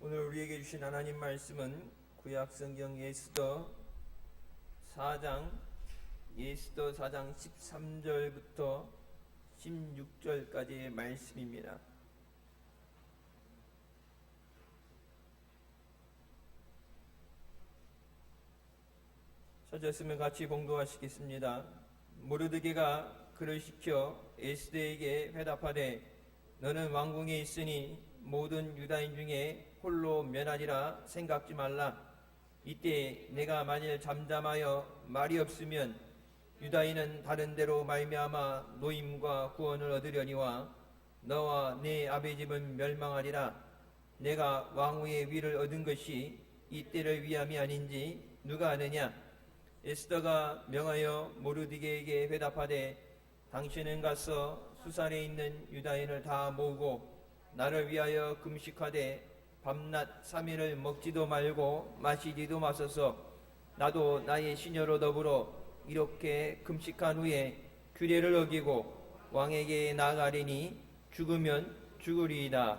오늘 우리에게 주신 하나님 말씀은 구약성경 에스더 4장 13절부터 16절까지의 말씀입니다. 찾았으면 같이 봉독하시겠습니다. 모르드게가 그를 시켜 에스더에게 회답하되 너는 왕궁에 있으니 모든 유다인 중에 홀로 면하리라 생각지 말라. 이때 내가 만일 잠잠하여 말이 없으면 유다인은 다른 데로 말미암아 노임과 구원을 얻으려니와 너와 네 아비 집은 멸망하리라. 내가 왕후의 위를 얻은 것이 이때를 위함이 아닌지 누가 아느냐. 에스더가 명하여 모르드게에게 회답하되 당신은 가서 수산에 있는 유다인을 다 모으고 나를 위하여 금식하되 밤낮 3일을 먹지도 말고 마시지도 마소서. 나도 나의 시녀로 더불어 이렇게 금식한 후에 규례를 어기고 왕에게 나아가리니 죽으면 죽으리이다.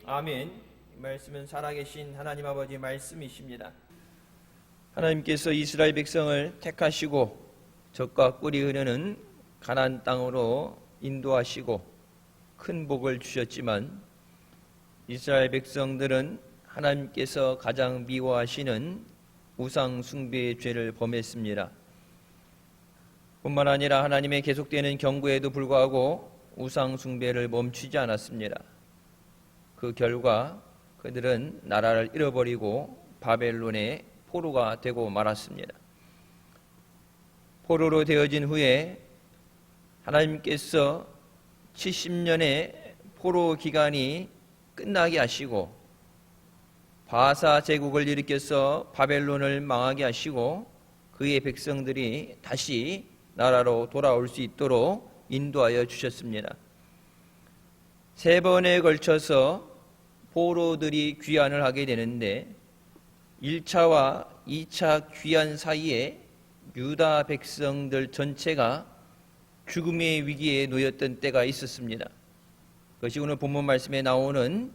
아멘. 이 말씀은 살아계신 하나님 아버지 말씀이십니다. 하나님께서 이스라엘 백성을 택하시고 젖과 꿀이 흐르는 가나안 땅으로 인도하시고 큰 복을 주셨지만 이스라엘 백성들은 하나님께서 가장 미워하시는 우상 숭배의 죄를 범했습니다. 뿐만 아니라 하나님의 계속되는 경고에도 불구하고 우상 숭배를 멈추지 않았습니다. 그 결과 그들은 나라를 잃어버리고 바벨론의 포로가 되고 말았습니다. 포로로 되어진 후에 하나님께서 70년의 포로 기간이 끝나게 하시고 바사 제국을 일으켜서 바벨론을 망하게 하시고 그의 백성들이 다시 나라로 돌아올 수 있도록 인도하여 주셨습니다. 3번에 걸쳐서 포로들이 귀환을 하게 되는데 1차와 2차 귀환 사이에 유다 백성들 전체가 죽음의 위기에 놓였던 때가 있었습니다. 그것이 오늘 본문 말씀에 나오는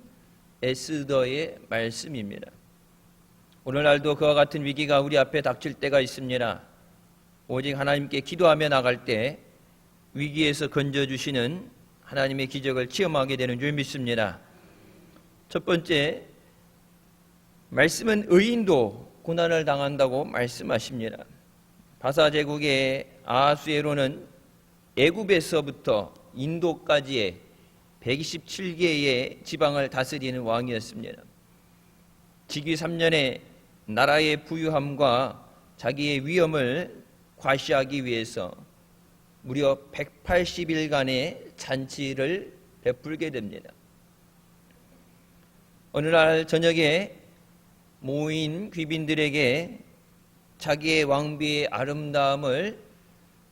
에스더의 말씀입니다. 오늘날도 그와 같은 위기가 우리 앞에 닥칠 때가 있습니다. 오직 하나님께 기도하며 나갈 때 위기에서 건져주시는 하나님의 기적을 체험하게 되는 줄 믿습니다. 첫 번째, 말씀은 의인도 고난을 당한다고 말씀하십니다. 바사 제국의 아하수에로는 애굽에서부터 인도까지의 127개의 지방을 다스리는 왕이었습니다. 즉위 3년에 나라의 부유함과 자기의 위엄을 과시하기 위해서 무려 180일간의 잔치를 베풀게 됩니다. 어느 날 저녁에 모인 귀빈들에게 자기의 왕비의 아름다움을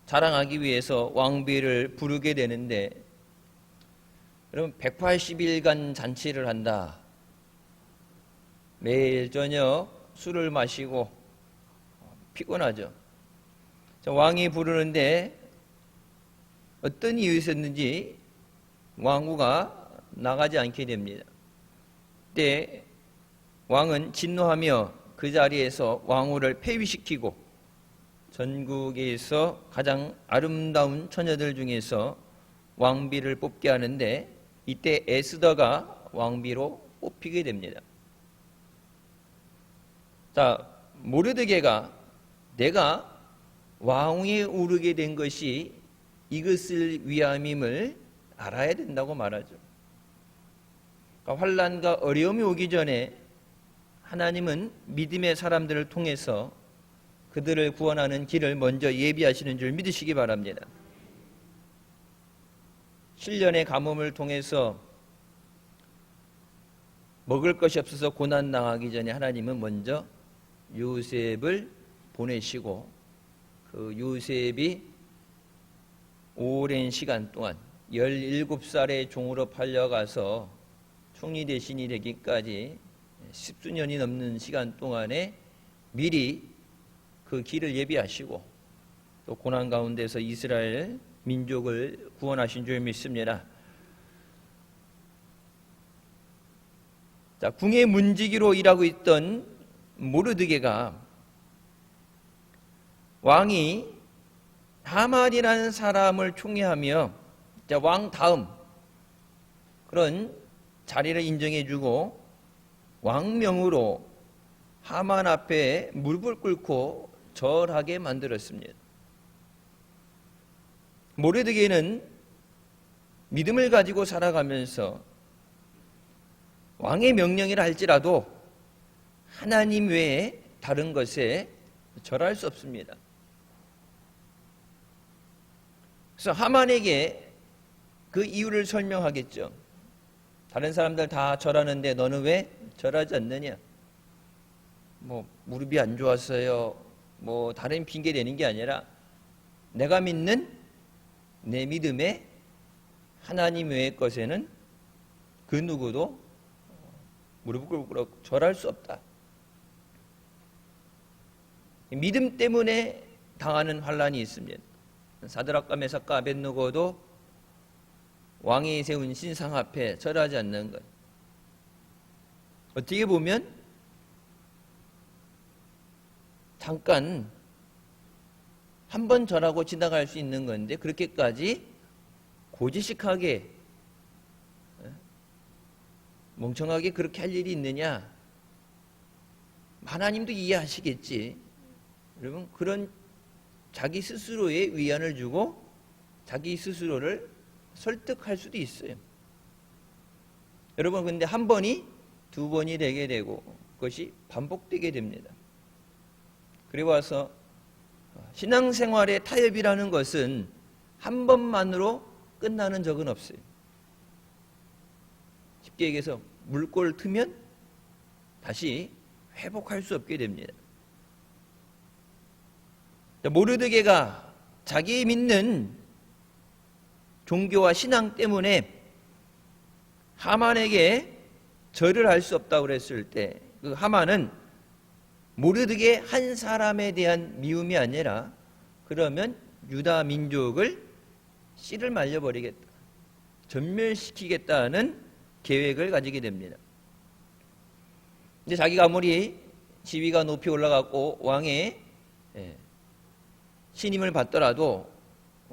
자랑하기 위해서 왕비를 부르게 되는데, 그럼 180일간 잔치를 한다. 매일 저녁 술을 마시고 피곤하죠. 왕이 부르는데 어떤 이유였는지 왕후가 나가지 않게 됩니다. 그때 왕은 진노하며 그 자리에서 왕후를 폐위시키고 전국에서 가장 아름다운 처녀들 중에서 왕비를 뽑게 하는데, 이때 에스더가 왕비로 뽑히게 됩니다. 자, 모르드게가 내가 왕위에 오르게 된 것이 이것을 위함임을 알아야 된다고 말하죠. 그러니까 환난과 어려움이 오기 전에 하나님은 믿음의 사람들을 통해서 그들을 구원하는 길을 먼저 예비하시는 줄 믿으시기 바랍니다. 7년의 가뭄을 통해서 먹을 것이 없어서 고난당하기 전에 하나님은 먼저 요셉을 보내시고 그 요셉이 오랜 시간 동안 17살의 종으로 팔려가서 총리 대신이 되기까지 10수년이 넘는 시간 동안에 미리 그 길을 예비하시고 또 고난 가운데서 이스라엘 민족을 구원하신 줄 믿습니다. 자, 궁의 문지기로 일하고 있던 모르드게가 왕이 하만이라는 사람을 총애하며 왕 다음 그런 자리를 인정해주고 왕명으로 하만 앞에 무릎을 꿇고 절하게 만들었습니다. 모르드게는 믿음을 가지고 살아가면서 왕의 명령이라 할지라도 하나님 외에 다른 것에 절할 수 없습니다. 그래서 하만에게 그 이유를 설명하겠죠. 다른 사람들 다 절하는데 너는 왜 절하지 않느냐? 무릎이 안 좋았어요. 다른 핑계 대는 게 아니라 내가 믿는 내 믿음에 하나님 외의 것에는 그 누구도 무릎을 꿇고 절할 수 없다. 믿음 때문에 당하는 환란이 있습니다. 사드락과 메삭과 아벳느고도 왕이 세운 신상 앞에 절하지 않는 것. 어떻게 보면 잠깐 한 번 절하고 지나갈 수 있는 건데 그렇게까지 고지식하게 멍청하게 그렇게 할 일이 있느냐? 하나님도 이해하시겠지. 여러분 그런 자기 스스로의 위안을 주고 자기 스스로를 설득할 수도 있어요. 여러분 근데 한 번이 두 번이 되게 되고 그것이 반복되게 됩니다. 그리고 와서 신앙생활의 타협이라는 것은 한 번만으로 끝나는 적은 없어요. 쉽게 얘기해서 물꼬를 트면 다시 회복할 수 없게 됩니다. 모르드게가 자기 믿는 종교와 신앙 때문에 하만에게 절을 할 수 없다고 그랬을 때 그 하만은 모르드게 한 사람에 대한 미움이 아니라 그러면 유다 민족을 씨를 말려버리겠다, 전멸시키겠다는 계획을 가지게 됩니다. 근데 자기가 아무리 지위가 높이 올라갔고 왕의 신임을 받더라도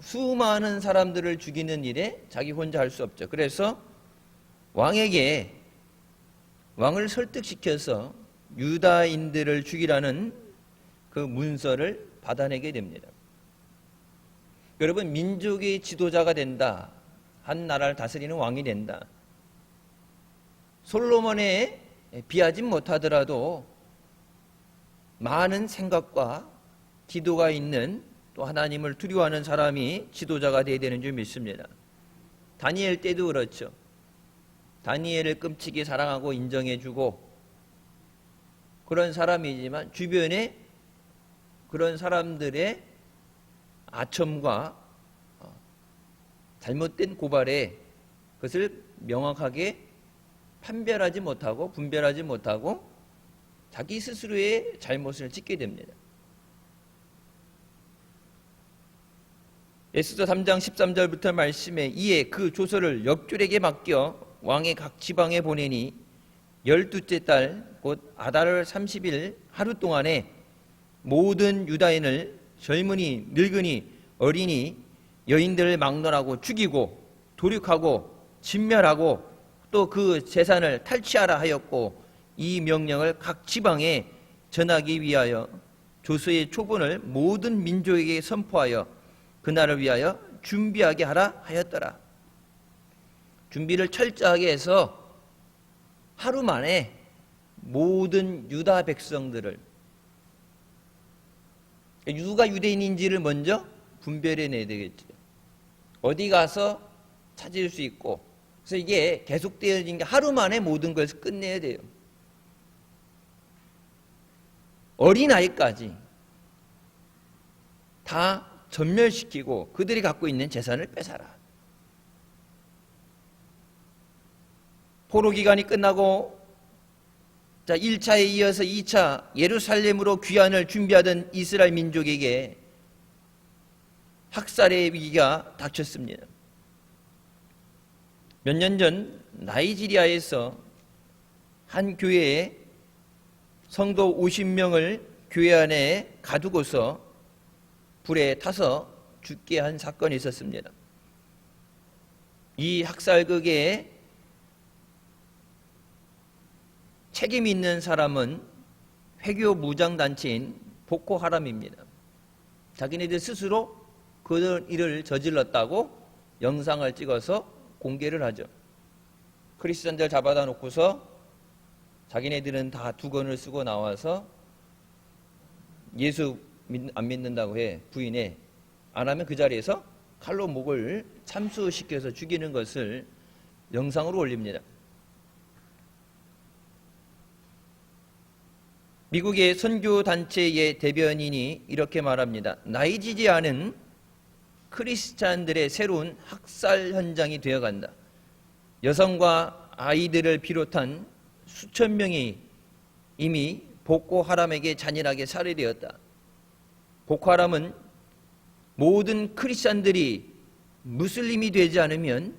수많은 사람들을 죽이는 일에 자기 혼자 할 수 없죠. 그래서 왕에게 왕을 설득시켜서 유다인들을 죽이라는 그 문서를 받아내게 됩니다. 여러분 민족의 지도자가 된다, 한 나라를 다스리는 왕이 된다, 솔로몬에 비하지 못하더라도 많은 생각과 기도가 있는 또 하나님을 두려워하는 사람이 지도자가 되어야 되는 줄 믿습니다. 다니엘 때도 그렇죠. 다니엘을 끔찍이 사랑하고 인정해주고 그런 사람이지만 주변에 그런 사람들의 아첨과 잘못된 고발에 그것을 명확하게 판별하지 못하고 분별하지 못하고 자기 스스로의 잘못을 짓게 됩니다. 에스더 3장 13절부터 말씀에 이에 그 조서를 역줄에게 맡겨 왕의 각 지방에 보내니 12째 달 곧 아달 30일 하루 동안에 모든 유다인을 젊은이, 늙은이, 어린이, 여인들을 막론하고 죽이고 도륙하고 진멸하고 또 그 재산을 탈취하라 하였고 이 명령을 각 지방에 전하기 위하여 조서의 초본을 모든 민족에게 선포하여 그날을 위하여 준비하게 하라 하였더라. 준비를 철저하게 해서 하루 만에 모든 유다 백성들을, 누가 유대인인지를 먼저 분별해내야 되겠죠. 어디 가서 찾을 수 있고, 그래서 이게 계속되어진 게 하루 만에 모든 것을 끝내야 돼요. 어린아이까지 다 전멸시키고 그들이 갖고 있는 재산을 뺏어라. 포로 기간이 끝나고 1차에 이어서 2차 예루살렘으로 귀환을 준비하던 이스라엘 민족에게 학살의 위기가 닥쳤습니다. 몇 년 전 나이지리아에서 한 교회에 성도 50명을 교회 안에 가두고서 불에 타서 죽게 한 사건이 있었습니다. 이 학살극에 책임 있는 사람은 회교 무장단체인 보코하람입니다. 자기네들 스스로 그 일을 저질렀다고 영상을 찍어서 공개를 하죠. 크리스천들 잡아다 놓고서 자기네들은 다 두건을 쓰고 나와서 예수 안 믿는다고 해, 부인해. 안 하면 그 자리에서 칼로 목을 참수시켜서 죽이는 것을 영상으로 올립니다. 미국의 선교단체의 대변인이 이렇게 말합니다. 나이지지 않은 크리스찬들의 새로운 학살 현장이 되어간다. 여성과 아이들을 비롯한 수천 명이 이미 보코하람에게 잔인하게 살해되었다. 보코하람은 모든 크리스찬들이 무슬림이 되지 않으면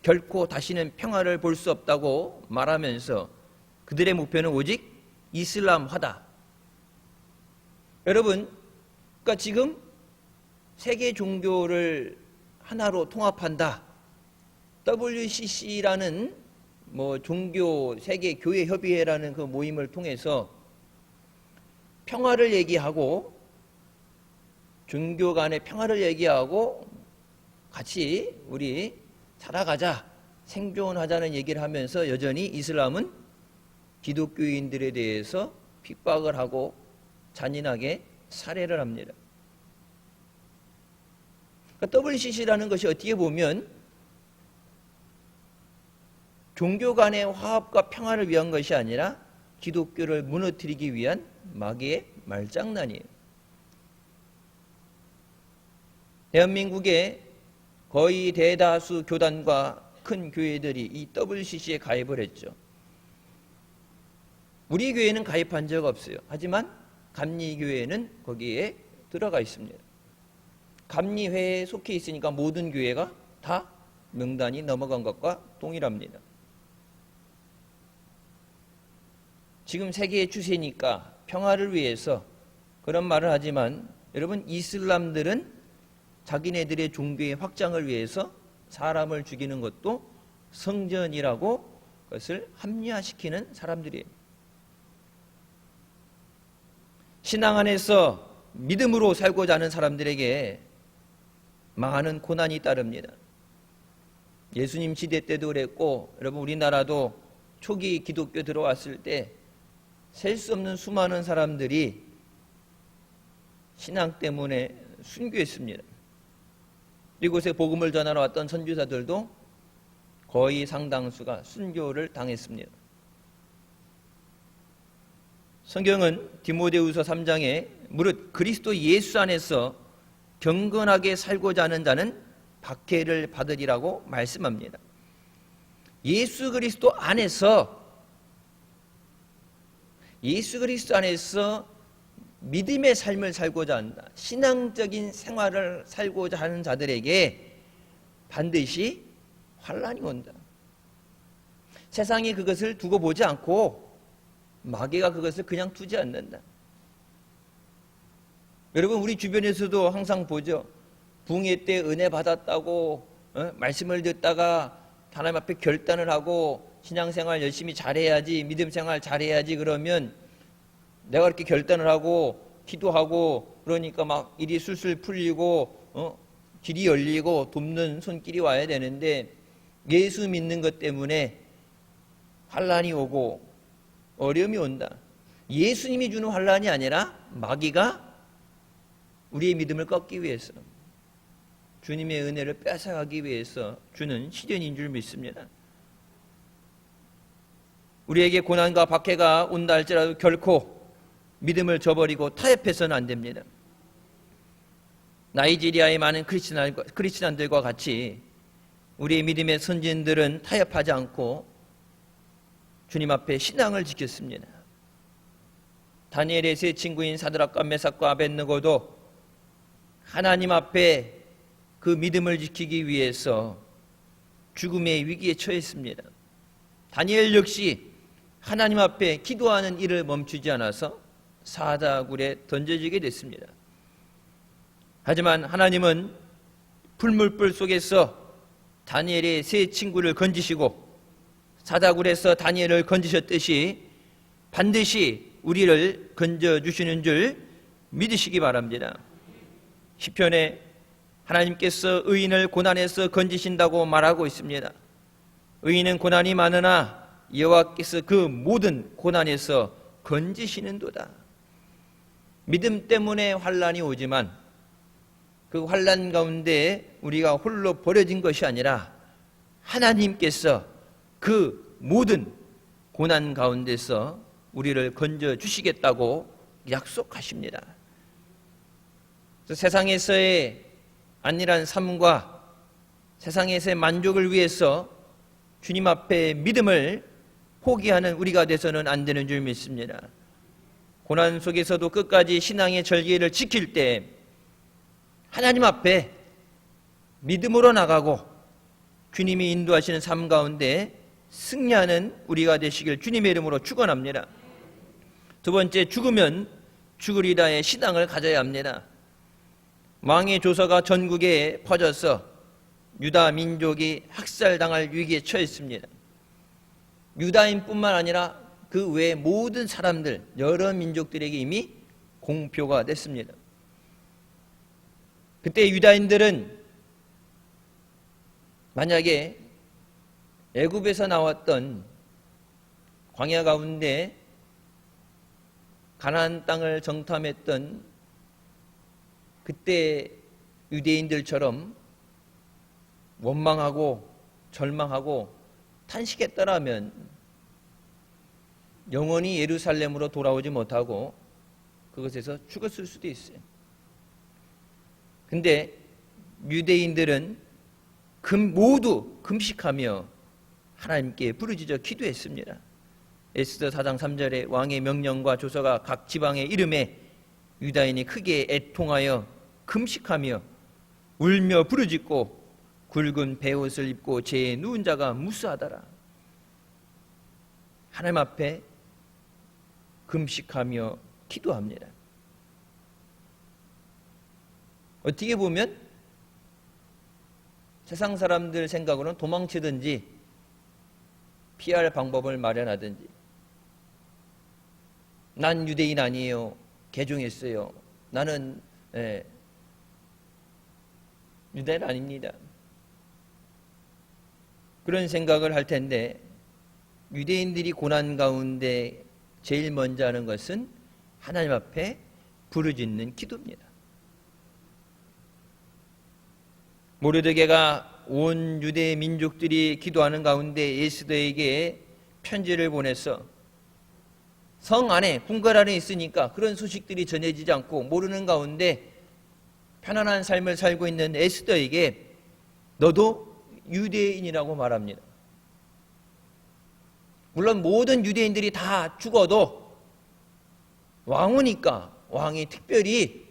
결코 다시는 평화를 볼 수 없다고 말하면서 그들의 목표는 오직 이슬람화다. 여러분, 그러니까 지금 세계 종교를 하나로 통합한다. WCC라는 종교 세계 교회 협의회라는 그 모임을 통해서 평화를 얘기하고 종교 간의 평화를 얘기하고 같이 우리 살아가자, 생존하자는 얘기를 하면서 여전히 이슬람은 기독교인들에 대해서 핍박을 하고 잔인하게 살해를 합니다. 그러니까 WCC라는 것이 어떻게 보면 종교 간의 화합과 평화를 위한 것이 아니라 기독교를 무너뜨리기 위한 마귀의 말장난이에요. 대한민국의 거의 대다수 교단과 큰 교회들이 이 WCC에 가입을 했죠. 우리 교회는 가입한 적 없어요. 하지만 감리교회는 거기에 들어가 있습니다. 감리회에 속해 있으니까 모든 교회가 다 명단이 넘어간 것과 동일합니다. 지금 세계의 추세니까 평화를 위해서 그런 말을 하지만 여러분, 이슬람들은 자기네들의 종교의 확장을 위해서 사람을 죽이는 것도 성전이라고 그것을 합리화시키는 사람들이에요. 신앙 안에서 믿음으로 살고자 하는 사람들에게 많은 고난이 따릅니다. 예수님 시대 때도 그랬고, 여러분 우리나라도 초기 기독교 들어왔을 때 셀 수 없는 수많은 사람들이 신앙 때문에 순교했습니다. 이곳에 복음을 전하러 왔던 선교사들도 거의 상당수가 순교를 당했습니다. 성경은 디모데후서 3장에 무릇 그리스도 예수 안에서 경건하게 살고자 하는 자는 박해를 받으리라고 말씀합니다. 예수 그리스도 안에서 믿음의 삶을 살고자 한다. 신앙적인 생활을 살고자 하는 자들에게 반드시 환난이 온다. 세상이 그것을 두고 보지 않고 마귀가 그것을 그냥 두지 않는다. 여러분 우리 주변에서도 항상 보죠. 붕괴 때 은혜 받았다고 말씀을 듣다가 하나님 앞에 결단을 하고 신앙생활 열심히 잘해야지, 믿음생활 잘해야지 그러면 내가 이렇게 결단을 하고 기도하고 그러니까 막 일이 술술 풀리고 길이 열리고 돕는 손길이 와야 되는데 예수 믿는 것 때문에 환난이 오고 어려움이 온다. 예수님이 주는 환난이 아니라 마귀가 우리의 믿음을 꺾기 위해서, 주님의 은혜를 뺏어가기 위해서 주는 시련인 줄 믿습니다. 우리에게 고난과 박해가 온다 할지라도 결코 믿음을 저버리고 타협해서는 안 됩니다. 나이지리아의 많은 크리스찬들과 같이 우리의 믿음의 선진들은 타협하지 않고 주님 앞에 신앙을 지켰습니다. 다니엘의 세 친구인 사드락과 메삭과 아벳느고도 하나님 앞에 그 믿음을 지키기 위해서 죽음의 위기에 처했습니다. 다니엘 역시 하나님 앞에 기도하는 일을 멈추지 않아서 사다굴에 던져지게 됐습니다. 하지만 하나님은 불물불 속에서 다니엘의 세 친구를 건지시고 사다굴에서 다니엘을 건지셨듯이 반드시 우리를 건져주시는 줄 믿으시기 바랍니다. 시편에 하나님께서 의인을 고난에서 건지신다고 말하고 있습니다. 의인은 고난이 많으나 여호와께서 그 모든 고난에서 건지시는도다. 믿음 때문에 환난이 오지만 그 환난 가운데 우리가 홀로 버려진 것이 아니라 하나님께서 그 모든 고난 가운데서 우리를 건져주시겠다고 약속하십니다. 세상에서의 안일한 삶과 세상에서의 만족을 위해서 주님 앞에 믿음을 포기하는 우리가 돼서는 안 되는 줄 믿습니다. 고난 속에서도 끝까지 신앙의 절개를 지킬 때 하나님 앞에 믿음으로 나가고 주님이 인도하시는 삶 가운데 승리하는 우리가 되시길 주님의 이름으로 축원합니다. 두 번째, 죽으면 죽으리라의 신앙을 가져야 합니다. 왕의 조서가 전국에 퍼져서 유다 민족이 학살당할 위기에 처했습니다. 유다인뿐만 아니라 그 외 모든 사람들, 여러 민족들에게 이미 공표가 됐습니다. 그때 유다인들은 만약에 애굽에서 나왔던 광야 가운데 가나안 땅을 정탐했던 그때 유대인들처럼 원망하고 절망하고 탄식했더라면 영원히 예루살렘으로 돌아오지 못하고 그것에서 죽었을 수도 있어요. 근데 유대인들은 모두 금식하며 하나님께 부르짖어 기도했습니다. 에스더 4장 3절에 왕의 명령과 조서가 각 지방의 이름에 유다인이 크게 애통하여 금식하며 울며 부르짖고 굵은 베옷을 입고 재에 누운 자가 무수하더라. 하나님 앞에 금식하며 기도합니다. 어떻게 보면 세상 사람들 생각으로는 도망치든지 피할 방법을 마련하든지, 난 유대인 아니에요, 개종했어요, 나는 유대인 아닙니다, 그런 생각을 할 텐데, 유대인들이 고난 가운데 제일 먼저 하는 것은 하나님 앞에 부르짖는 기도입니다. 모르드게가 온 유대 민족들이 기도하는 가운데 에스더에게 편지를 보내서 성 안에 궁궐 안에 있으니까 그런 소식들이 전해지지 않고 모르는 가운데 편안한 삶을 살고 있는 에스더에게 너도 유대인이라고 말합니다. 물론 모든 유대인들이 다 죽어도 왕후니까 왕이 특별히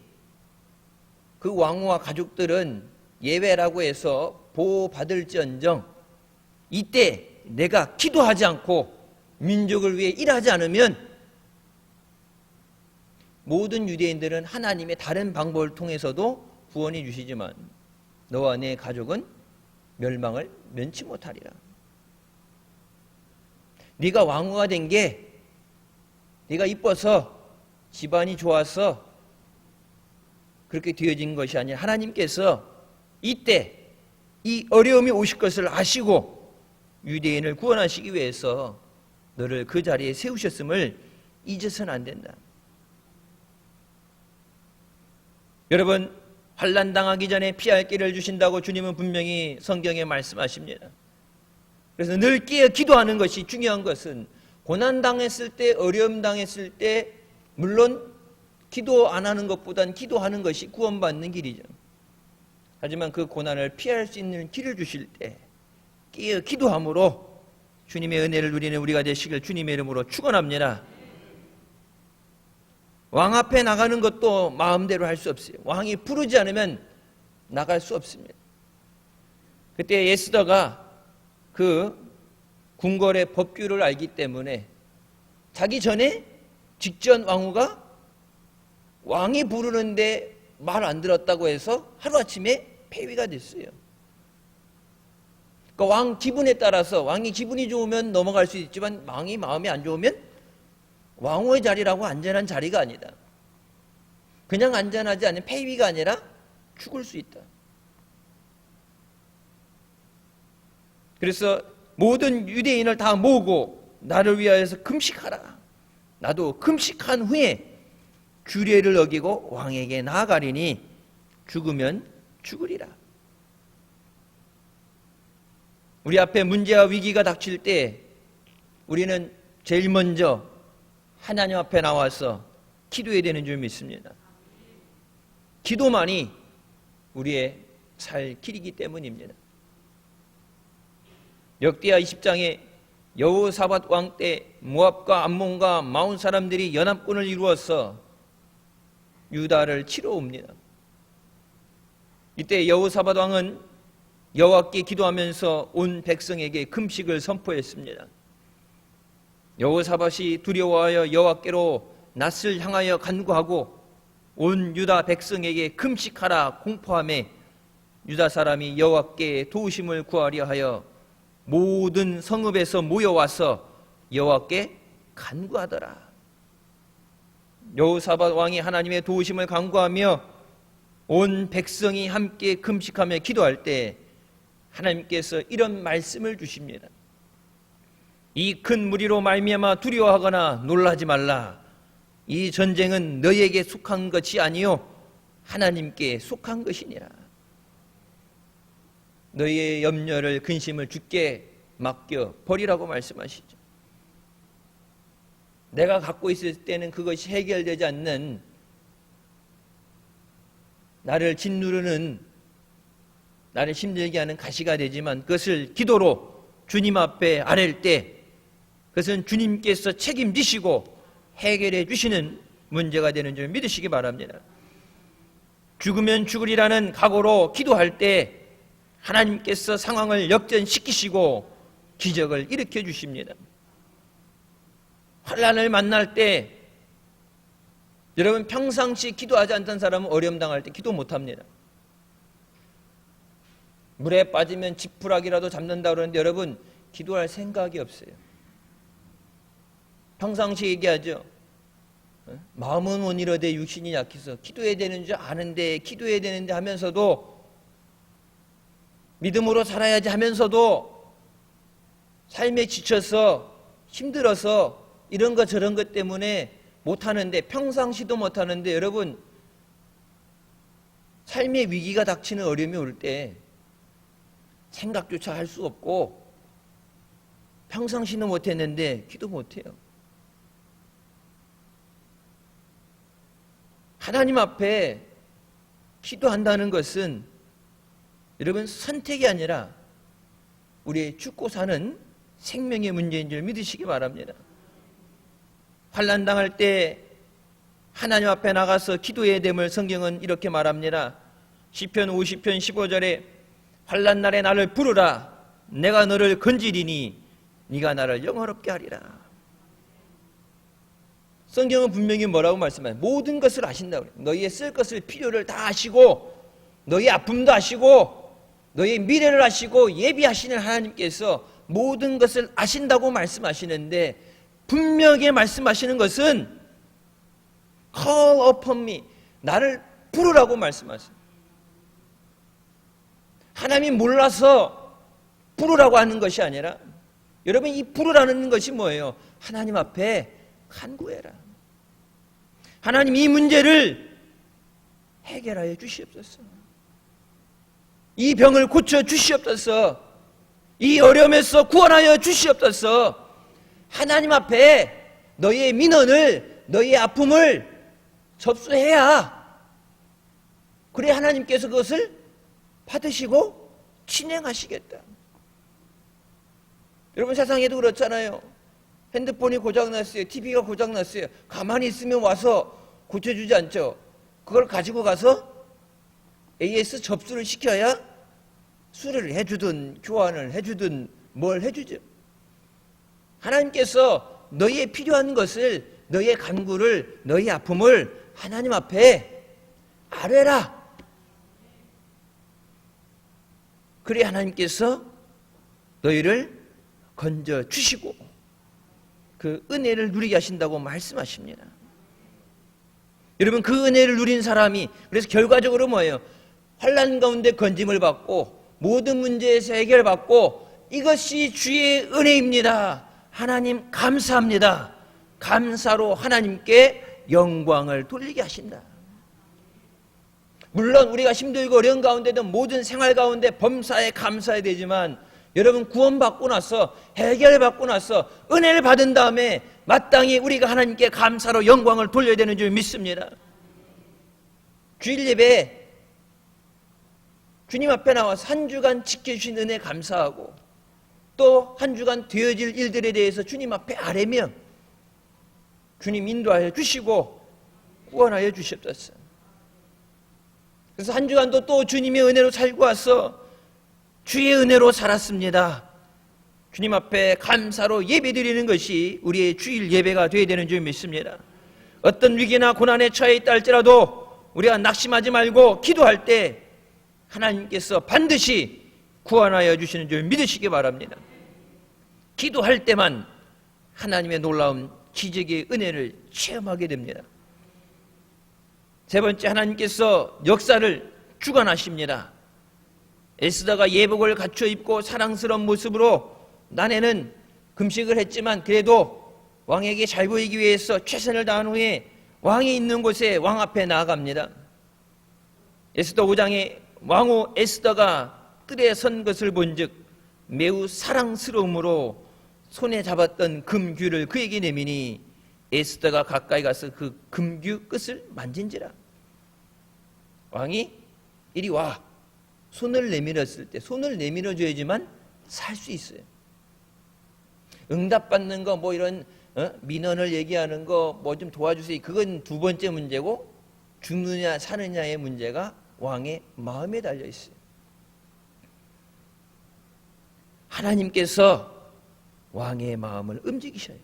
그 왕후와 가족들은 예외라고 해서 보호받을지언정 이때 내가 기도하지 않고 민족을 위해 일하지 않으면 모든 유대인들은 하나님의 다른 방법을 통해서도 구원해 주시지만 너와 내 가족은 멸망을 면치 못하리라. 네가 왕후가 된 게 네가 이뻐서 집안이 좋아서 그렇게 되어진 것이 아니라 하나님께서 이때 이 어려움이 오실 것을 아시고 유대인을 구원하시기 위해서 너를 그 자리에 세우셨음을 잊어서는 안 된다. 여러분, 환난 당하기 전에 피할 길을 주신다고 주님은 분명히 성경에 말씀하십니다. 그래서 늘 깨어 기도하는 것이 중요한 것은 고난 당했을 때, 어려움 당했을 때 물론 기도 안 하는 것보단 기도하는 것이 구원받는 길이죠. 하지만 그 고난을 피할 수 있는 길을 주실 때 깨어 기도함으로 주님의 은혜를 누리는 우리가 되시길 주님의 이름으로 축원합니다. 왕 앞에 나가는 것도 마음대로 할 수 없어요. 왕이 부르지 않으면 나갈 수 없습니다. 그때 에스더가 그 궁궐의 법규를 알기 때문에 자기 전에 직전 왕후가 왕이 부르는데 말 안 들었다고 해서 하루아침에 폐위가 됐어요. 그러니까 왕 기분에 따라서 왕이 기분이 좋으면 넘어갈 수 있지만 왕이 마음이 안 좋으면 왕후의 자리라고 안전한 자리가 아니다. 그냥 안전하지 않은 폐위가 아니라 죽을 수 있다. 그래서 모든 유대인을 다 모으고 나를 위하여서 금식하라. 나도 금식한 후에 규례를 어기고 왕에게 나아가리니 죽으면 죽으리라. 우리 앞에 문제와 위기가 닥칠 때 우리는 제일 먼저 하나님 앞에 나와서 기도해야 되는 줄 믿습니다. 기도만이 우리의 살 길이기 때문입니다. 역대하 20장에 여호사밧 왕 때 모압과 암몬과 마온 사람들이 연합군을 이루어서 유다를 치러 옵니다. 이때 여호사밧 왕은 여호와께 기도하면서 온 백성에게 금식을 선포했습니다. 여호사밧이 두려워하여 여호와께로 낯을 향하여 간구하고 온 유다 백성에게 금식하라 공포하며 유다 사람이 여호와께 도우심을 구하려 하여 모든 성읍에서 모여와서 여호와께 간구하더라. 여호사밧 왕이 하나님의 도우심을 간구하며 온 백성이 함께 금식하며 기도할 때 하나님께서 이런 말씀을 주십니다. 이 큰 무리로 말미암아 두려워하거나 놀라지 말라. 이 전쟁은 너희에게 속한 것이 아니요 하나님께 속한 것이니라. 너희의 염려를 근심을 주께 맡겨 버리라고 말씀하시죠. 내가 갖고 있을 때는 그것이 해결되지 않는 나를 짓누르는 나를 힘들게 하는 가시가 되지만 그것을 기도로 주님 앞에 아랠 때 그것은 주님께서 책임지시고 해결해 주시는 문제가 되는 줄 믿으시기 바랍니다. 죽으면 죽으리라는 각오로 기도할 때 하나님께서 상황을 역전시키시고 기적을 일으켜 주십니다. 환난을 만날 때 여러분 평상시 기도하지 않던 사람은 어려움 당할 때 기도 못합니다. 물에 빠지면 지푸라기라도 잡는다 그러는데 여러분 기도할 생각이 없어요. 평상시 얘기하죠. 마음은 못 이루되 육신이 약해서 기도해야 되는 줄 아는데 기도해야 되는데 하면서도 믿음으로 살아야지 하면서도 삶에 지쳐서 힘들어서 이런 것 저런 것 때문에 못하는데 평상시도 못하는데 여러분 삶의 위기가 닥치는 어려움이 올 때 생각조차 할 수 없고 평상시는 못했는데 기도 못해요. 하나님 앞에 기도한다는 것은 여러분 선택이 아니라 우리의 죽고 사는 생명의 문제인 줄 믿으시기 바랍니다. 환난 당할 때 하나님 앞에 나가서 기도해야 됨을 성경은 이렇게 말합니다. 시편 50편 15절에 환난 날에 나를 부르라 내가 너를 건지리니 네가 나를 영화롭게 하리라. 성경은 분명히 뭐라고 말씀해요? 모든 것을 아신다고 그래요. 너희의 쓸 것을 필요를 다 아시고 너희의 아픔도 아시고 너희의 미래를 아시고 예비하시는 하나님께서 모든 것을 아신다고 말씀하시는데 분명히 말씀하시는 것은 call upon me 나를 부르라고 말씀하세요. 하나님이 몰라서 부르라고 하는 것이 아니라 여러분 이 부르라는 것이 뭐예요? 하나님 앞에 간구해라. 하나님 이 문제를 해결하여 주시옵소서. 이 병을 고쳐 주시옵소서. 이 어려움에서 구원하여 주시옵소서. 하나님 앞에 너희의 민원을 너희의 아픔을 접수해야 그래 하나님께서 그것을 받으시고 진행하시겠다. 여러분 세상에도 그렇잖아요. 핸드폰이 고장났어요. TV가 고장났어요. 가만히 있으면 와서 고쳐주지 않죠. 그걸 가지고 가서 AS 접수를 시켜야 수리를 해주든 교환을 해주든 뭘 해주죠. 하나님께서 너희의 필요한 것을, 너희의 간구를, 너희의 아픔을 하나님 앞에 아뢰라. 그래 하나님께서 너희를 건져 주시고 그 은혜를 누리게 하신다고 말씀하십니다. 여러분, 그 은혜를 누린 사람이 그래서 결과적으로 뭐예요? 환난 가운데 건짐을 받고 모든 문제에서 해결받고, 이것이 주의 은혜입니다. 하나님 감사합니다. 감사로 하나님께 영광을 돌리게 하신다. 물론 우리가 힘들고 어려운 가운데도 모든 생활 가운데 범사에 감사해야 되지만, 여러분, 구원받고 나서, 해결받고 나서 은혜를 받은 다음에 마땅히 우리가 하나님께 감사로 영광을 돌려야 되는 줄 믿습니다. 주일 예배 주님 앞에 나와서 한 주간 지켜주신 은혜 감사하고, 또 한 주간 되어질 일들에 대해서 주님 앞에 아뢰며 주님 인도하여 주시고 구원하여 주시옵소서. 그래서 한 주간도 또 주님의 은혜로 살고 와서 주의 은혜로 살았습니다. 주님 앞에 감사로 예배드리는 것이 우리의 주일 예배가 되어야 되는 줄 믿습니다. 어떤 위기나 고난에 처해 있다 할지라도 우리가 낙심하지 말고 기도할 때 하나님께서 반드시 구원하여 주시는 줄 믿으시기 바랍니다. 기도할 때만 하나님의 놀라운 기적의 은혜를 체험하게 됩니다. 세 번째, 하나님께서 역사를 주관하십니다. 에스더가 예복을 갖춰 입고 사랑스러운 모습으로 난해는 금식을 했지만 그래도 왕에게 잘 보이기 위해서 최선을 다한 후에 왕이 있는 곳에 왕 앞에 나아갑니다. 에스더 5장에 왕후 에스더가 뜰에 선 것을 본즉 매우 사랑스러움으로 손에 잡았던 금규를 그에게 내미니 에스더가 가까이 가서 그 금규 끝을 만진지라. 왕이 이리 와. 손을 내밀었을 때, 손을 내밀어줘야지만 살 수 있어요. 응답받는 거, 뭐 이런 민원을 얘기하는 거 뭐 좀 도와주세요, 그건 두 번째 문제고, 죽느냐 사느냐의 문제가 왕의 마음에 달려 있어요. 하나님께서 왕의 마음을 움직이셔요.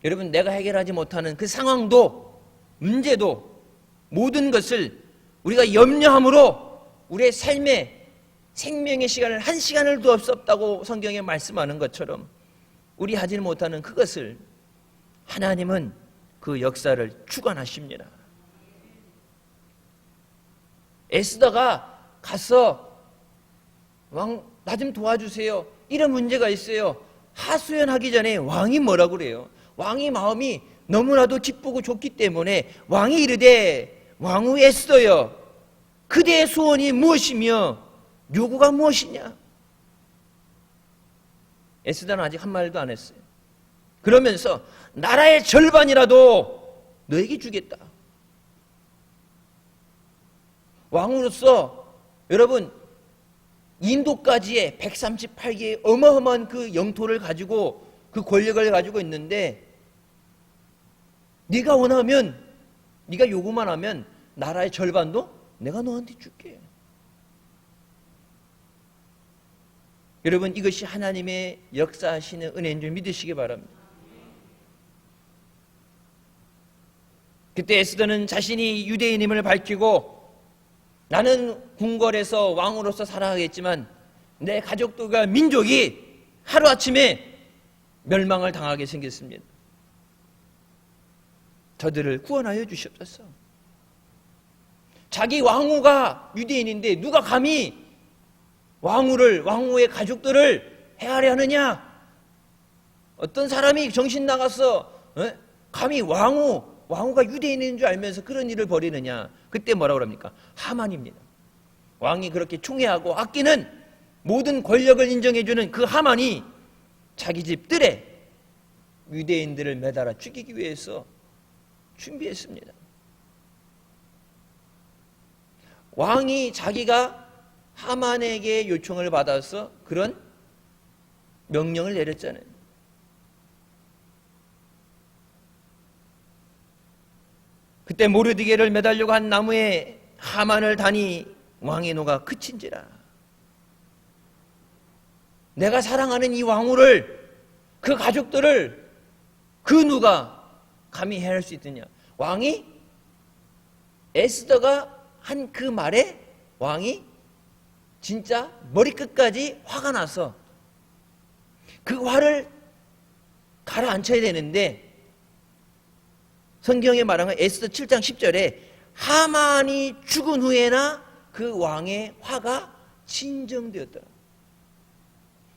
여러분, 내가 해결하지 못하는 그 상황도 문제도 모든 것을 우리가 염려함으로 우리의 삶에 생명의 시간을 한 시간을 두어 수 없다고 성경에 말씀하는 것처럼 우리 하지 못하는 그것을 하나님은 그 역사를 주관하십니다. 에스더가 가서 왕, 나 좀 도와주세요, 이런 문제가 있어요. 하소연하기 전에 왕이 뭐라고 그래요? 왕의 마음이 너무나도 기쁘고 좋기 때문에 왕이 이르되 왕후 에스더여, 그대의 소원이 무엇이며 요구가 무엇이냐? 에스더는 아직 한 말도 안 했어요. 그러면서 나라의 절반이라도 너에게 주겠다. 왕으로서 여러분, 인도까지의 138개의 어마어마한 그 영토를 가지고 그 권력을 가지고 있는데, 네가 원하면, 네가 요구만 하면 나라의 절반도 내가 너한테 줄게. 여러분, 이것이 하나님의 역사하시는 은혜인 줄 믿으시기 바랍니다. 그때 에스더는 자신이 유대인임을 밝히고, 나는 궁궐에서 왕으로서 살아가겠지만 내 가족들과 민족이 하루아침에 멸망을 당하게 생겼습니다. 저들을 구원하여 주시옵소서. 자기 왕후가 유대인인데 누가 감히 왕후의 가족들을 해하려 하느냐? 어떤 사람이 정신 나가서 감히 왕후가 유대인인 줄 알면서 그런 일을 벌이느냐? 그때 뭐라고 합니까? 하만입니다. 왕이 그렇게 총애하고 아끼는 모든 권력을 인정해주는 그 하만이 자기 집 뜰에 유대인들을 매달아 죽이기 위해서 준비했습니다. 왕이 자기가 하만에게 요청을 받아서 그런 명령을 내렸잖아요. 그때 모르드게를 매달려고 한 나무에 하만을 다니 왕의 노가 그친지라. 내가 사랑하는 이 왕후를, 그 가족들을 그 누가 감히 해할 수 있느냐. 왕이 에스더가 한 그 말에 왕이 진짜 머리끝까지 화가 나서 그 화를 가라앉혀야 되는데, 성경에 말한 건 에스더 7장 10절에 하만이 죽은 후에나 그 왕의 화가 진정되었더라.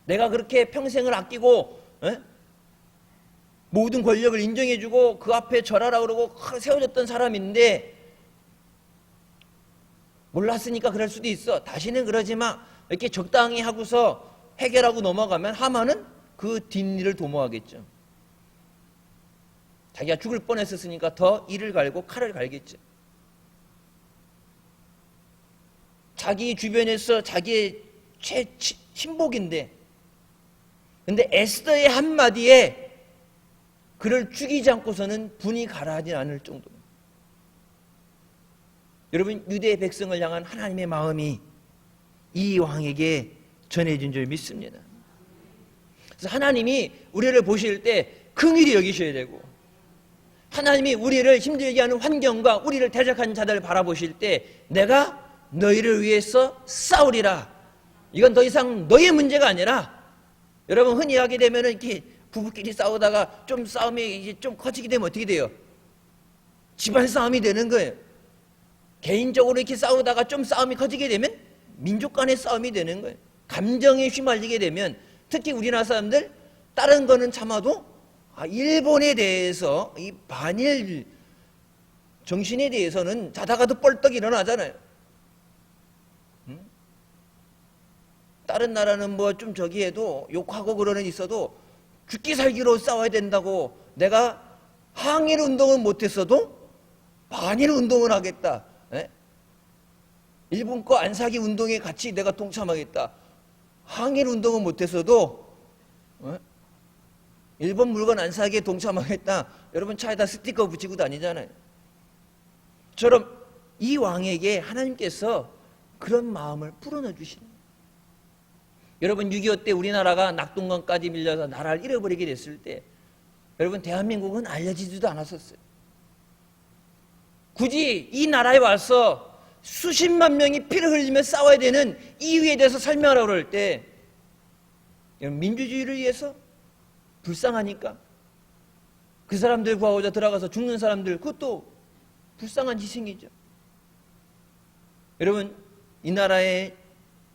내가 그렇게 평생을 아끼고 모든 권력을 인정해주고 그 앞에 절하라 그러고 세워졌던 사람인데 몰랐으니까 그럴 수도 있어. 다시는 그러지 마. 이렇게 적당히 하고서 해결하고 넘어가면 하만은 그 뒷일을 도모하겠죠. 자기가 죽을 뻔했었으니까 더 이를 갈고 칼을 갈겠죠. 자기 주변에서 자기의 친복인데, 근데 에스더의 한마디에 그를 죽이지 않고서는 분이 가라앉지 않을 정도로. 여러분, 유대 백성을 향한 하나님의 마음이 이 왕에게 전해진 줄 믿습니다. 그래서 하나님이 우리를 보실 때 긍휼히 여기셔야 되고, 하나님이 우리를 힘들게 하는 환경과 우리를 대적하는 자들을 바라보실 때 내가 너희를 위해서 싸우리라. 이건 더 이상 너의 문제가 아니라, 여러분 흔히 하게 되면 이렇게 부부끼리 싸우다가 좀 싸움이 이제 좀 커지게 되면 어떻게 돼요? 집안 싸움이 되는 거예요. 개인적으로 이렇게 싸우다가 좀 싸움이 커지게 되면 민족 간의 싸움이 되는 거예요. 감정에 휘말리게 되면, 특히 우리나라 사람들 다른 거는 참아도 일본에 대해서 이 반일 정신에 대해서는 자다가도 뻘떡 일어나잖아요. 다른 나라는 뭐 좀 저기 해도 욕하고 그러는 있어도 죽기 살기로 싸워야 된다고, 내가 항일 운동은 못했어도 반일 운동을 하겠다. 일본 거 안 사기 운동에 같이 내가 동참하겠다. 항일 운동은 못했어도 일본 물건 안 사기에 동참하겠다. 여러분 차에다 스티커 붙이고 다니잖아요. 저럼 이 왕에게 하나님께서 그런 마음을 불어넣어 주시는 거예요. 여러분 6.25 때 우리나라가 낙동강까지 밀려서 나라를 잃어버리게 됐을 때, 여러분 대한민국은 알려지지도 않았었어요. 굳이 이 나라에 와서 수십만 명이 피를 흘리며 싸워야 되는 이유에 대해서 설명하라고 그럴 때, 민주주의를 위해서 불쌍하니까 그 사람들 구하고자 들어가서 죽는 사람들, 그것도 불쌍한 희생이죠. 여러분 이 나라의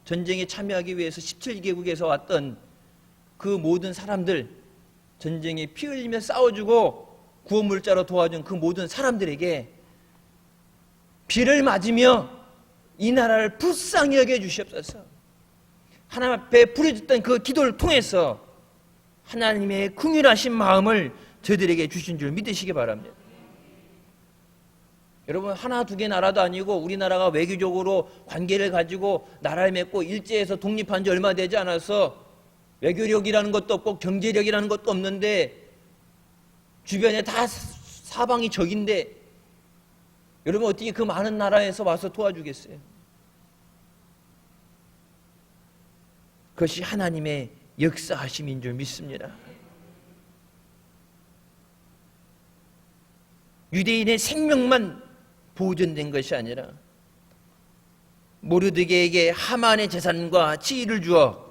전쟁에 참여하기 위해서 17개국에서 왔던 그 모든 사람들, 전쟁에 피 흘리며 싸워주고 구원물자로 도와준 그 모든 사람들에게 비를 맞으며 이 나라를 불쌍히 여겨 주시옵소서. 하나님 앞에 부르짖던 그 기도를 통해서 하나님의 긍휼하신 마음을 저희들에게 주신 줄 믿으시기 바랍니다. 여러분 하나 두 개 나라도 아니고 우리나라가 외교적으로 관계를 가지고 나라를 맺고 일제에서 독립한 지 얼마 되지 않아서 외교력이라는 것도 없고 경제력이라는 것도 없는데 주변에 다 사방이 적인데, 여러분 어떻게 그 많은 나라에서 와서 도와주겠어요? 그것이 하나님의 역사하심인 줄 믿습니다. 유대인의 생명만 보존된 것이 아니라 모르드게에게 하만의 재산과 지위를 주어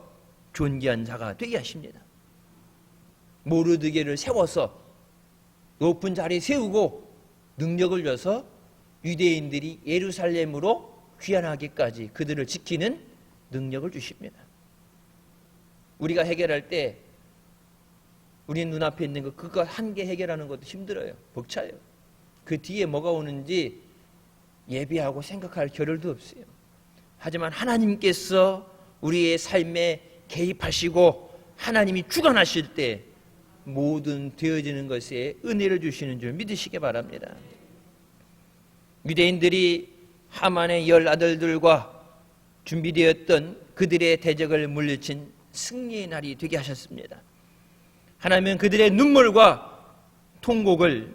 존귀한 자가 되게 하십니다. 모르드게를 세워서 높은 자리에 세우고 능력을 줘서 유대인들이 예루살렘으로 귀환하기까지 그들을 지키는 능력을 주십니다. 우리가 해결할 때 우리 눈앞에 있는 거 그거 한 개 해결하는 것도 힘들어요. 벅차요. 그 뒤에 뭐가 오는지 예비하고 생각할 겨를도 없어요. 하지만 하나님께서 우리의 삶에 개입하시고 하나님이 주관하실 때 모든 되어지는 것에 은혜를 주시는 줄 믿으시기 바랍니다. 유대인들이 하만의 10아들들과 준비되었던 그들의 대적을 물리친 승리의 날이 되게 하셨습니다. 하나님은 그들의 눈물과 통곡을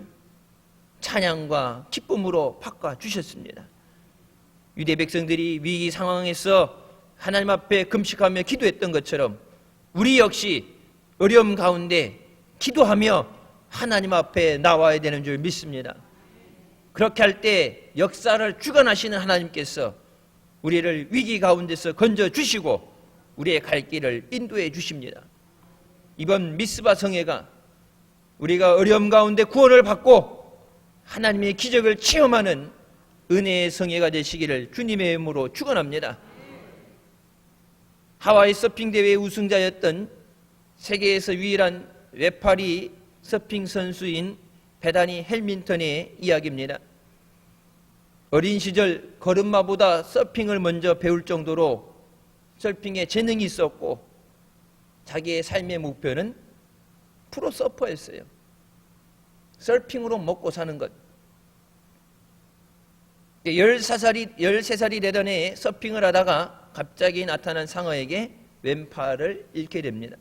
찬양과 기쁨으로 바꿔 주셨습니다. 유대 백성들이 위기 상황에서 하나님 앞에 금식하며 기도했던 것처럼 우리 역시 어려움 가운데 기도하며 하나님 앞에 나와야 되는 줄 믿습니다. 그렇게 할 때 역사를 주관하시는 하나님께서 우리를 위기 가운데서 건져주시고 우리의 갈 길을 인도해 주십니다. 이번 미스바 성회가 우리가 어려움 가운데 구원을 받고 하나님의 기적을 체험하는 은혜의 성회가 되시기를 주님의 이름으로 축원합니다. 하와이 서핑 대회 우승자였던 세계에서 유일한 외파리 서핑 선수인 베다니 헬민턴의 이야기입니다. 어린 시절 걸음마보다 서핑을 먼저 배울 정도로 서핑에 재능이 있었고 자기의 삶의 목표는 프로 서퍼였어요. 서핑으로 먹고 사는 것. 13살이 되던 해에 서핑을 하다가 갑자기 나타난 상어에게 왼팔을 잃게 됩니다.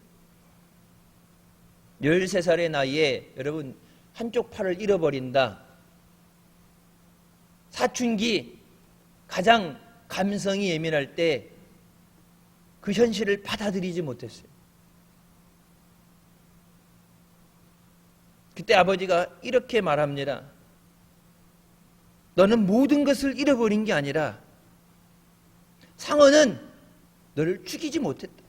13살의 나이에 여러분 한쪽 팔을 잃어버린다. 사춘기 가장 감성이 예민할 때 그 현실을 받아들이지 못했어요. 그때 아버지가 이렇게 말합니다. 너는 모든 것을 잃어버린 게 아니라 상어는 너를 죽이지 못했다.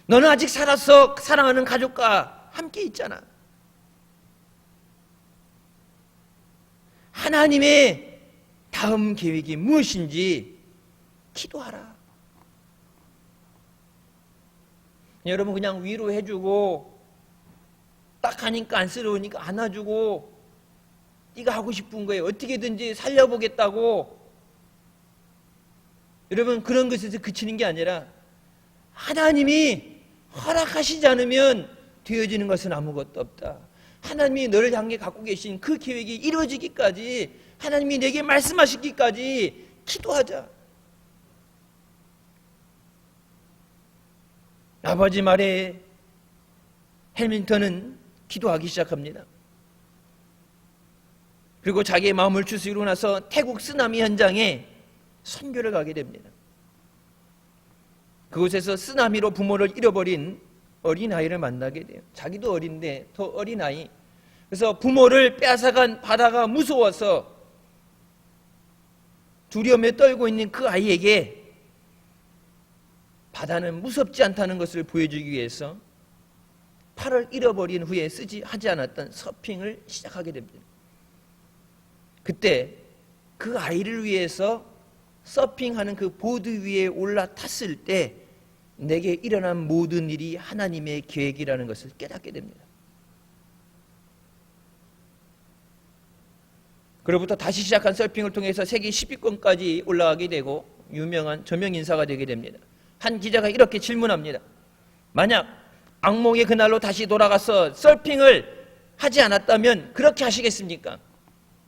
너는 아직 살아서 사랑하는 가족과 함께 있잖아. 하나님의 다음 계획이 무엇인지 기도하라. 여러분 그냥 위로해주고 딱 하니까 안쓰러우니까 안아주고 네가 하고 싶은 거에 어떻게든지 살려보겠다고 여러분 그런 것에서 그치는 게 아니라 하나님이 허락하시지 않으면 되어지는 것은 아무것도 없다. 하나님이 너를 향해 갖고 계신 그 계획이 이루어지기까지 하나님이 내게 말씀하시기까지 기도하자. 아버지 말에 헬민턴은 기도하기 시작합니다. 그리고 자기의 마음을 추스리고 나서 태국 쓰나미 현장에 선교를 가게 됩니다. 그곳에서 쓰나미로 부모를 잃어버린 어린아이를 만나게 돼요. 자기도 어린데 더 어린아이. 그래서 부모를 빼앗아간 바다가 무서워서 두려움에 떨고 있는 그 아이에게 바다는 무섭지 않다는 것을 보여주기 위해서 팔을 잃어버린 후에 하지 않았던 서핑을 시작하게 됩니다. 그때 그 아이를 위해서 서핑하는 그 보드 위에 올라탔을 때 내게 일어난 모든 일이 하나님의 계획이라는 것을 깨닫게 됩니다. 그로부터 다시 시작한 서핑을 통해서 세계 10위권까지 올라가게 되고 유명한 저명 인사가 되게 됩니다. 한 기자가 이렇게 질문합니다. 만약 악몽의 그날로 다시 돌아가서 서핑을 하지 않았다면 그렇게 하시겠습니까?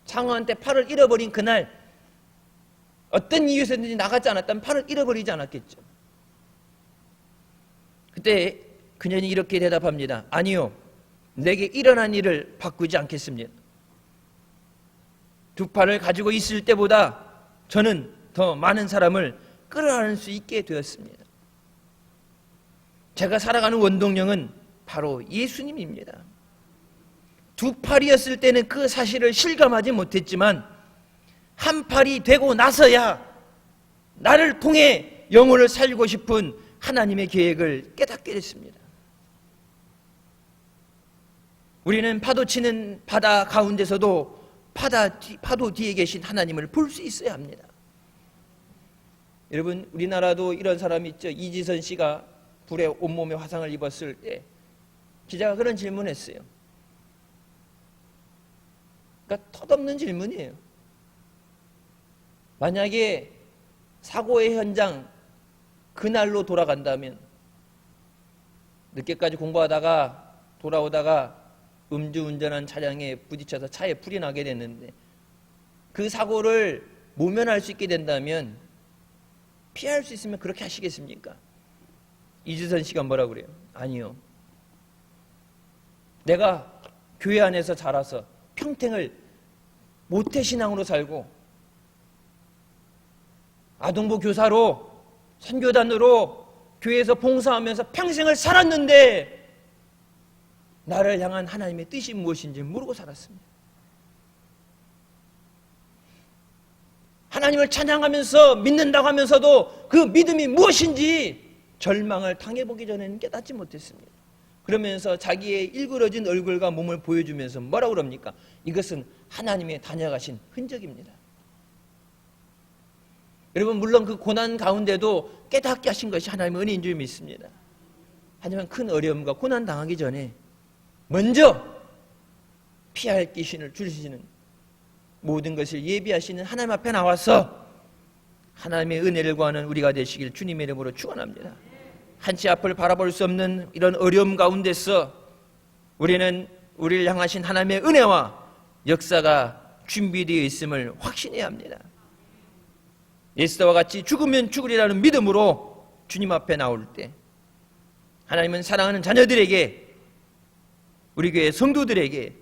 상어한테 팔을 잃어버린 그날 어떤 이유에서든지 나가지 않았다면 팔을 잃어버리지 않았겠죠. 그때 그녀는 이렇게 대답합니다. 아니요, 내게 일어난 일을 바꾸지 않겠습니다. 두 팔을 가지고 있을 때보다 저는 더 많은 사람을 끌어안을 수 있게 되었습니다. 제가 살아가는 원동력은 바로 예수님입니다. 두 팔이었을 때는 그 사실을 실감하지 못했지만 한 팔이 되고 나서야 나를 통해 영혼을 살리고 싶은 하나님의 계획을 깨닫게 됐습니다. 우리는 파도치는 바다 가운데서도 파도 뒤에 계신 하나님을 볼 수 있어야 합니다. 여러분 우리나라도 이런 사람이 있죠. 이지선 씨가 불에 온몸에 화상을 입었을 때 기자가 그런 질문을 했어요. 그러니까 덧없는 질문이에요. 만약에 사고의 현장 그날로 돌아간다면 늦게까지 공부하다가 돌아오다가 음주운전한 차량에 부딪혀서 차에 불이 나게 됐는데 그 사고를 모면할 수 있게 된다면 피할 수 있으면 그렇게 하시겠습니까? 이지선 씨가 뭐라고 그래요? 아니요. 내가 교회 안에서 자라서 평생을 모태신앙으로 살고 아동부 교사로 선교단으로 교회에서 봉사하면서 평생을 살았는데 나를 향한 하나님의 뜻이 무엇인지 모르고 살았습니다. 하나님을 찬양하면서 믿는다고 하면서도 그 믿음이 무엇인지 절망을 당해보기 전에는 깨닫지 못했습니다. 그러면서 자기의 일그러진 얼굴과 몸을 보여주면서 뭐라고 그럽니까? 이것은 하나님의 다녀가신 흔적입니다. 여러분, 물론 그 고난 가운데도 깨닫게 하신 것이 하나님의 은혜인 줄 믿습니다. 하지만 큰 어려움과 고난 당하기 전에 먼저 피할 귀신을 줄이시는 모든 것을 예비하시는 하나님 앞에 나와서 하나님의 은혜를 구하는 우리가 되시길 주님의 이름으로 축원합니다. 한치 앞을 바라볼 수 없는 이런 어려움 가운데서 우리는 우리를 향하신 하나님의 은혜와 역사가 준비되어 있음을 확신해야 합니다. 예수와 같이 죽으면 죽으리라는 믿음으로 주님 앞에 나올 때 하나님은 사랑하는 자녀들에게, 우리 교회 성도들에게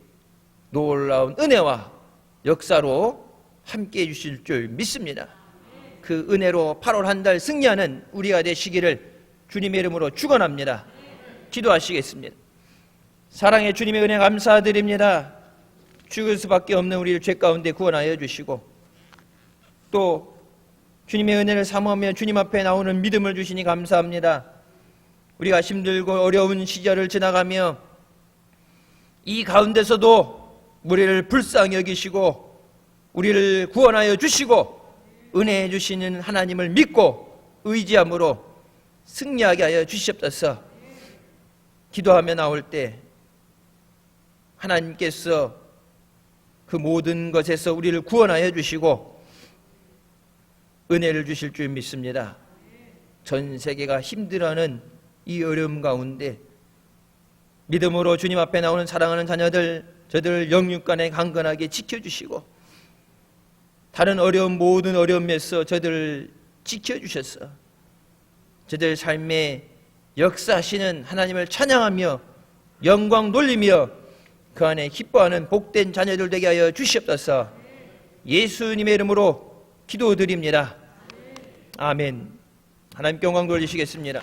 놀라운 은혜와 역사로 함께해 주실 줄 믿습니다. 그 은혜로 8월 한 달 승리하는 우리가 되시기를 주님의 이름으로 축원합니다. 기도하시겠습니다. 사랑의 주님의 은혜 감사드립니다. 죽을 수밖에 없는 우리를 죄 가운데 구원하여 주시고 또 주님의 은혜를 사모하며 주님 앞에 나오는 믿음을 주시니 감사합니다. 우리가 힘들고 어려운 시절을 지나가며 이 가운데서도 우리를 불쌍히 여기시고 우리를 구원하여 주시고 은혜해 주시는 하나님을 믿고 의지함으로 승리하게 하여 주시옵소서. 기도하며 나올 때 하나님께서 그 모든 것에서 우리를 구원하여 주시고 은혜를 주실 줄 믿습니다. 전 세계가 힘들어하는 이 어려움 가운데 믿음으로 주님 앞에 나오는 사랑하는 자녀들, 저들을 영육간에 강건하게 지켜주시고 다른 어려운 모든 어려움에서 저들을 지켜주셔서 저들 삶에 역사하시는 하나님을 찬양하며 영광 돌리며 그 안에 기뻐하는 복된 자녀들 되게 하여 주시옵소서. 예수님의 이름으로 기도드립니다. 아멘. 하나님께 영광 돌리시겠습니다.